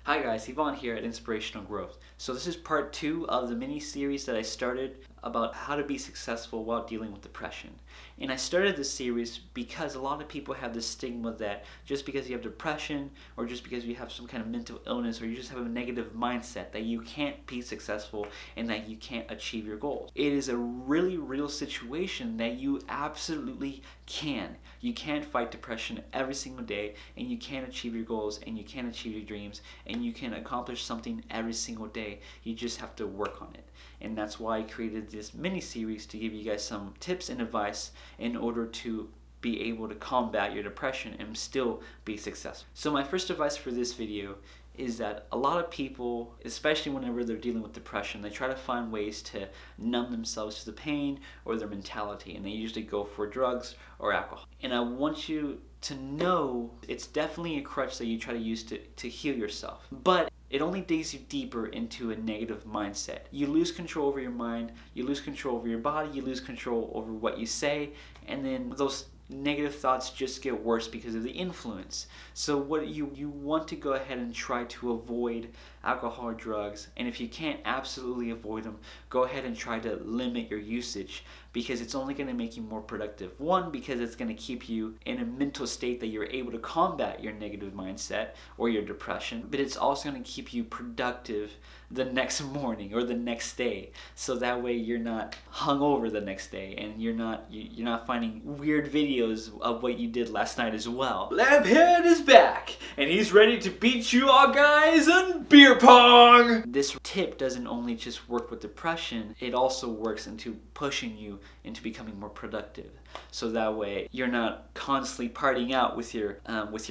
Hi guys, Yvonne here at Inspirational Growth. So this is part 2 of the mini-series that I started about how to be successful while dealing with depression. And I started this series because a lot of people have this stigma that just because you have depression or just because you have some kind of mental illness or you just have a negative mindset that you can't be successful and that you can't achieve your goals. It is a really real situation that you absolutely can. You can fight depression every single day and you can achieve your goals and you can achieve your dreams and you can accomplish something every single day. You just have to work on it. And that's why I created this mini-series to give you guys some tips and advice in order to be able to combat your depression and still be successful. So my first advice for this video is that a lot of people, especially whenever they're dealing with depression, they try to find ways to numb themselves to the pain or their mentality, and they usually go for drugs or alcohol. And I want you to know it's definitely a crutch that you try to use to heal yourself. But it only digs you deeper into a negative mindset. You lose control over your mind, you lose control over your body, you lose control over what you say, and then those negative thoughts just get worse because of the influence. So what you want to go ahead and try to avoid alcohol or drugs, and if you can't absolutely avoid them, go ahead and try to limit your usage because it's only going to make you more productive. One, because it's going to keep you in a mental state that you're able to combat your negative mindset or your depression, but it's also going to keep you productive the next morning or the next day, so that way you're not hungover the next day and you're not finding weird videos of what you did last night as well. Lamphead is back and he's ready to beat you all guys in beer pong. This tip doesn't only just work with depression, it also works into pushing you into becoming more productive, so that way you're not constantly partying out with your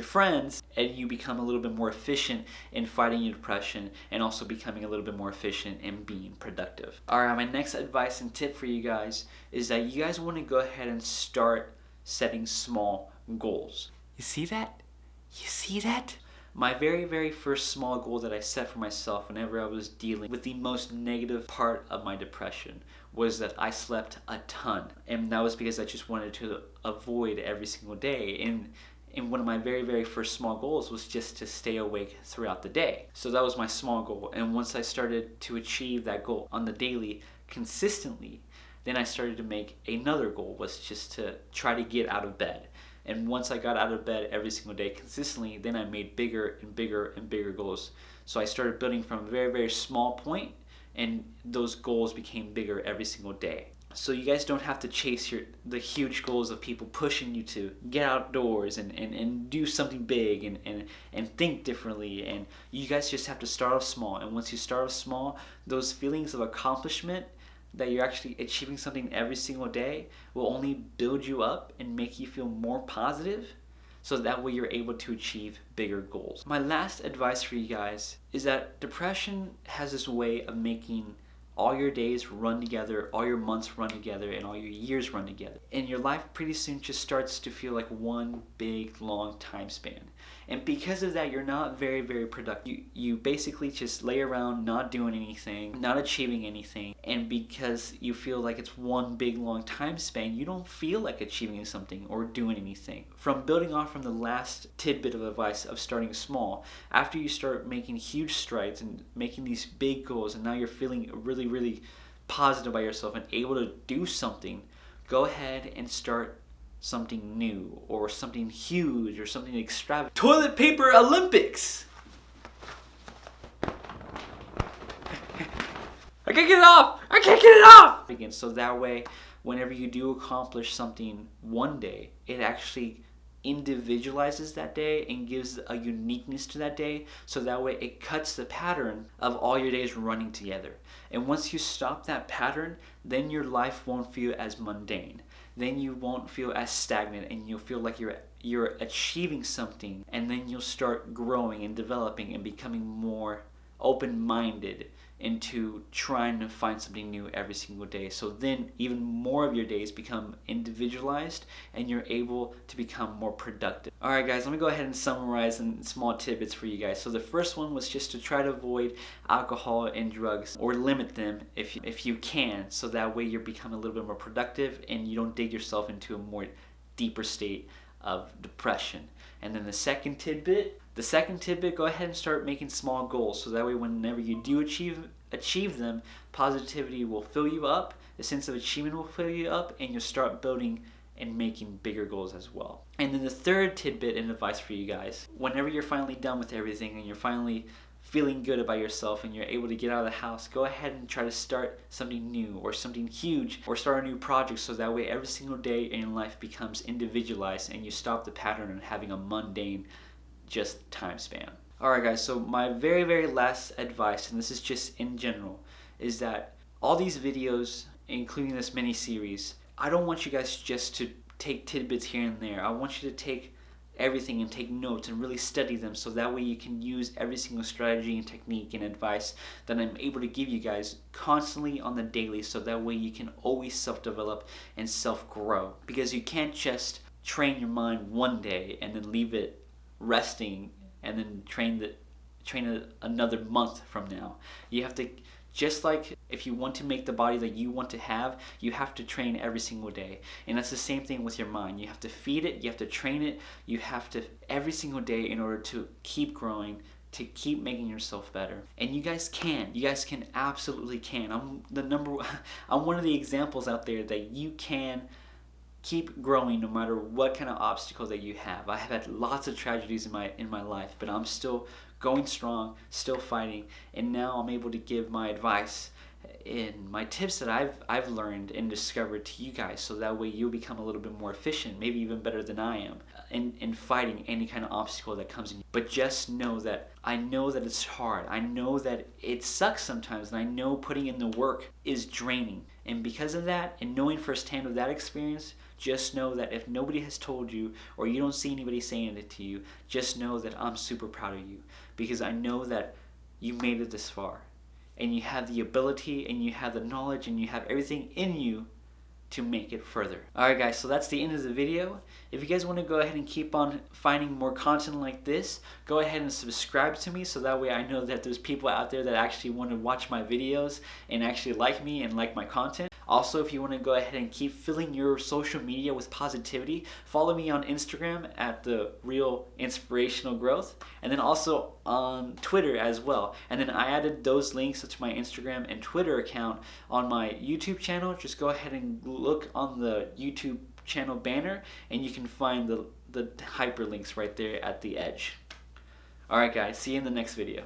friends, and you become a little bit more efficient in fighting your depression and also becoming a little bit more efficient in being productive. Alright, my next advice and tip for you guys is that you guys want to go ahead and start setting small goals. You see that? You see that? My very first small goal that I set for myself whenever I was dealing with the most negative part of my depression was that I slept a ton. And that was because I just wanted to avoid every single day. And one of my very first small goals was just to stay awake throughout the day. So that was my small goal. And once I started to achieve that goal on the daily consistently, then I started to make another goal, was just to try to get out of bed. And once I got out of bed every single day consistently, then I made bigger and bigger goals. So I started building from a very small point, and those goals became bigger every single day. So you guys don't have to chase the huge goals of people pushing you to get outdoors and do something big and think differently. And you guys just have to start off small. And once you start off small, those feelings of accomplishment that you're actually achieving something every single day will only build you up and make you feel more positive, so that way you're able to achieve bigger goals. My last advice for you guys is that depression has this way of making all your days run together, all your months run together, and all your years run together. And your life pretty soon just starts to feel like one big long time span. And because of that, you're not very productive. You basically just lay around not doing anything, not achieving anything. And because you feel like it's one big long time span, you don't feel like achieving something or doing anything. From building off from the last tidbit of advice of starting small, after you start making huge strides and making these big goals, and now you're feeling really positive about yourself and able to do something, go ahead and start something new or something huge or something extravagant. Toilet paper Olympics! I can't get it off! I can't get it off! Again, so that way, whenever you do accomplish something one day, it actually individualizes that day and gives a uniqueness to that day, so that way it cuts the pattern of all your days running together. And once you stop that pattern, then your life won't feel as mundane. Then you won't feel as stagnant, and you'll feel like you're achieving something, and then you'll start growing and developing and becoming more open-minded into trying to find something new every single day. So then even more of your days become individualized and you're able to become more productive. Alright guys, let me go ahead and summarize in small tidbits for you guys. So the first one was just to try to avoid alcohol and drugs, or limit them if you can, so that way you're becoming a little bit more productive and you don't dig yourself into a more deeper state of depression. And then the second tidbit, go ahead and start making small goals, so that way whenever you do achieve them, positivity will fill you up, the sense of achievement will fill you up, and you'll start building and making bigger goals as well. And then the third tidbit and advice for you guys, whenever you're finally done with everything and you're finally feeling good about yourself and you're able to get out of the house, go ahead and try to start something new or something huge, or start a new project, so that way every single day in your life becomes individualized and you stop the pattern of having a mundane just time span. Alright guys, so my very, very last advice, and this is just in general, is that all these videos, including this mini series, I don't want you guys just to take tidbits here and there. I want you to take everything and take notes and really study them, so that way you can use every single strategy and technique and advice that I'm able to give you guys constantly on the daily, so that way you can always self-develop and self-grow. Because you can't just train your mind one day and then leave it resting and then train it another month from now. You have to, just like if you want to make the body that you want to have, you have to train every single day. And that's the same thing with your mind. You have to feed it, you have to train it, you have to every single day in order to keep growing, to keep making yourself better. And you guys can. You guys can, absolutely can. I'm one of the examples out there that you can keep growing no matter what kind of obstacle that you have. I have had lots of tragedies in my life, but I'm still going strong, still fighting, and now I'm able to give my advice and my tips that I've learned and discovered to you guys, so that way you'll become a little bit more efficient, maybe even better than I am, in fighting any kind of obstacle that comes in. But just know that I know that it's hard. I know that it sucks sometimes, and I know putting in the work is draining. And because of that, and knowing firsthand of that experience, just know that if nobody has told you, or you don't see anybody saying it to you, just know that I'm super proud of you, because I know that you made it this far, and you have the ability, and you have the knowledge, and you have everything in you to make it further. Alright guys, so that's the end of the video. If you guys want to go ahead and keep on finding more content like this, go ahead and subscribe to me, so that way I know that there's people out there that actually want to watch my videos and actually like me and like my content. Also, if you want to go ahead and keep filling your social media with positivity, follow me on Instagram at The Real Inspirational Growth, and then also on Twitter as well. And then I added those links to my Instagram and Twitter account on my YouTube channel. Just go ahead and look on the YouTube channel banner, and you can find the hyperlinks right there at the edge. Alright guys, see you in the next video.